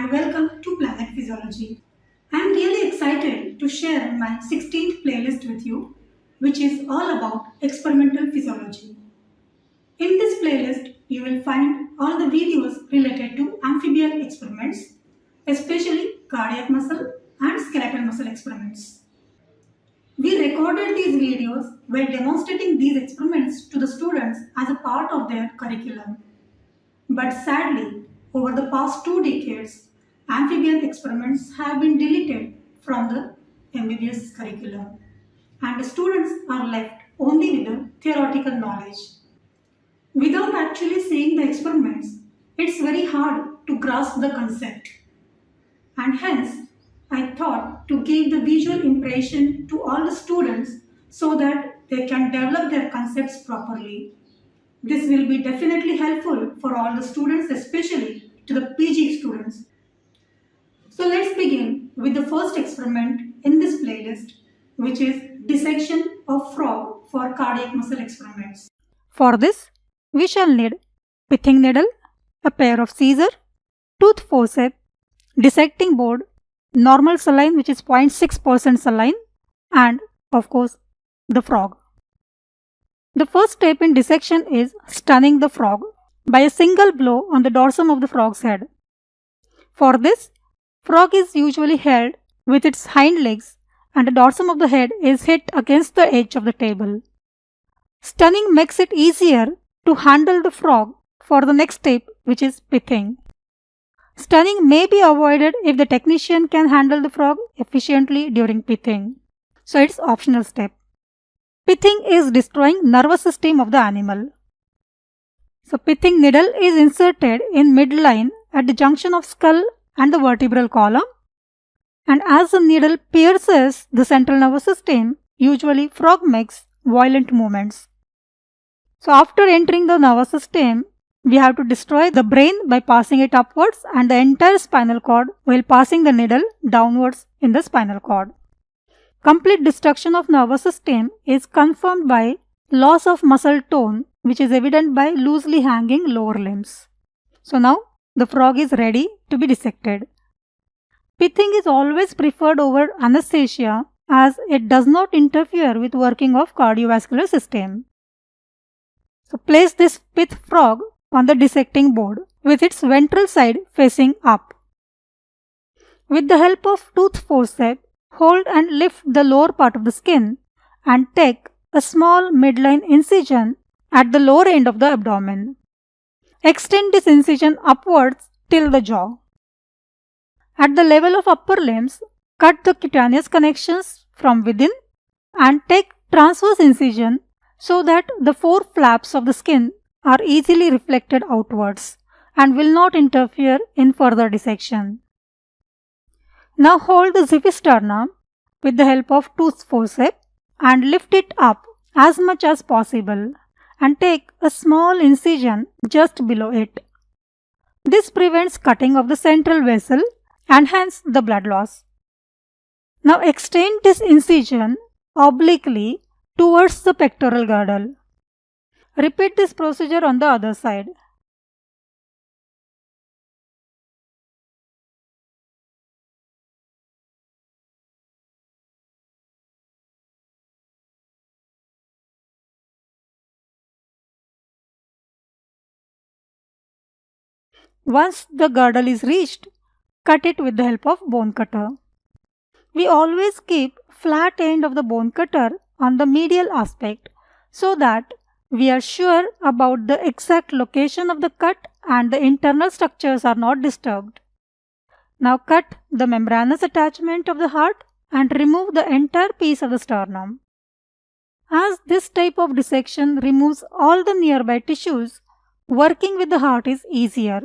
and welcome to Planet Physiology. I am really excited to share my 16th playlist with you, which is all about experimental physiology. In this playlist, you will find all the videos related to amphibian experiments, especially cardiac muscle and skeletal muscle experiments. We recorded these videos while demonstrating these experiments to the students as a part of their curriculum. But sadly, over the past 2 decades, amphibian experiments have been deleted from the MBBS curriculum, and the students are left only with the theoretical knowledge. Without actually seeing the experiments, it's very hard to grasp the concept. And hence, I thought to give the visual impression to all the students so that they can develop their concepts properly. This will be definitely helpful for all the students, especially to the PG students. So let's begin with the first experiment in this playlist, which is dissection of frog for cardiac muscle experiments. For this, we shall need pithing needle, a pair of scissors, tooth forceps, dissecting board, normal saline which is 0.6% saline, and of course the frog. The first step in dissection is stunning the frog by a single blow on the dorsum of the frog's head. For this, frog is usually held with its hind legs and the dorsum of the head is hit against the edge of the table. Stunning makes it easier to handle the frog for the next step, which is pithing. Stunning may be avoided if the technician can handle the frog efficiently during pithing. So it's optional step. Pithing is destroying nervous system of the animal. So pithing needle is inserted in midline at the junction of skull and the vertebral column, and as the needle pierces the central nervous system, usually frog makes violent movements. So after entering the nervous system, we have to destroy the brain by passing it upwards and the entire spinal cord while passing the needle downwards in the spinal cord. Complete destruction of nervous system is confirmed by loss of muscle tone, which is evident by loosely hanging lower limbs. So now the frog is ready to be dissected. Pithing is always preferred over anesthesia as it does not interfere with working of cardiovascular system. So place this pith frog on the dissecting board with its ventral side facing up. With the help of tooth forceps, hold and lift the lower part of the skin and take a small midline incision at the lower end of the abdomen. Extend this incision upwards till the jaw. At the level of upper limbs, cut the cutaneous connections from within and take transverse incision so that the four flaps of the skin are easily reflected outwards and will not interfere in further dissection. Now hold the xiphisternum with the help of tooth forceps and lift it up as much as possible and take a small incision just below it. This prevents cutting of the central vessel and hence the blood loss. Now extend this incision obliquely towards the pectoral girdle. Repeat this procedure on the other side. Once the girdle is reached, cut it with the help of bone cutter. We always keep flat end of the bone cutter on the medial aspect so that we are sure about the exact location of the cut and the internal structures are not disturbed. Now cut the membranous attachment of the heart and remove the entire piece of the sternum. As this type of dissection removes all the nearby tissues, working with the heart is easier.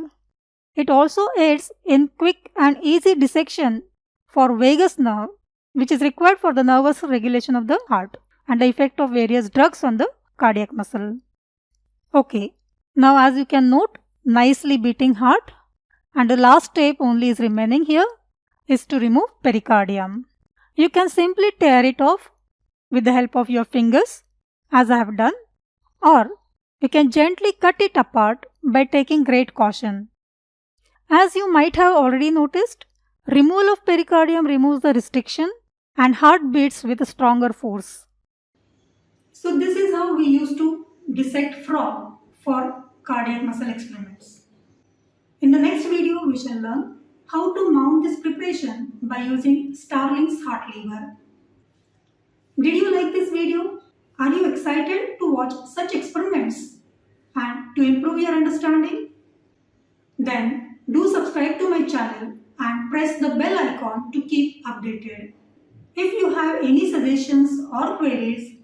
It also aids in quick and easy dissection for vagus nerve, which is required for the nervous regulation of the heart and the effect of various drugs on the cardiac muscle. Okay, now as you can note, nicely beating heart, and the last step only is remaining here is to remove pericardium. You can simply tear it off with the help of your fingers as I have done, or you can gently cut it apart by taking great caution. As you might have already noticed, removal of pericardium removes the restriction and heart beats with a stronger force. So this is how we used to dissect frog for cardiac muscle experiments. In the next video, we shall learn how to mount this preparation by using Starling's heart lever. Did you like this video? Are you excited to watch such experiments and to improve your understanding? Then do subscribe to my channel and press the bell icon to keep updated. If you have any suggestions or queries,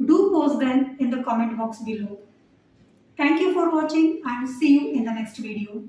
do post them in the comment box below. Thank you for watching and see you in the next video.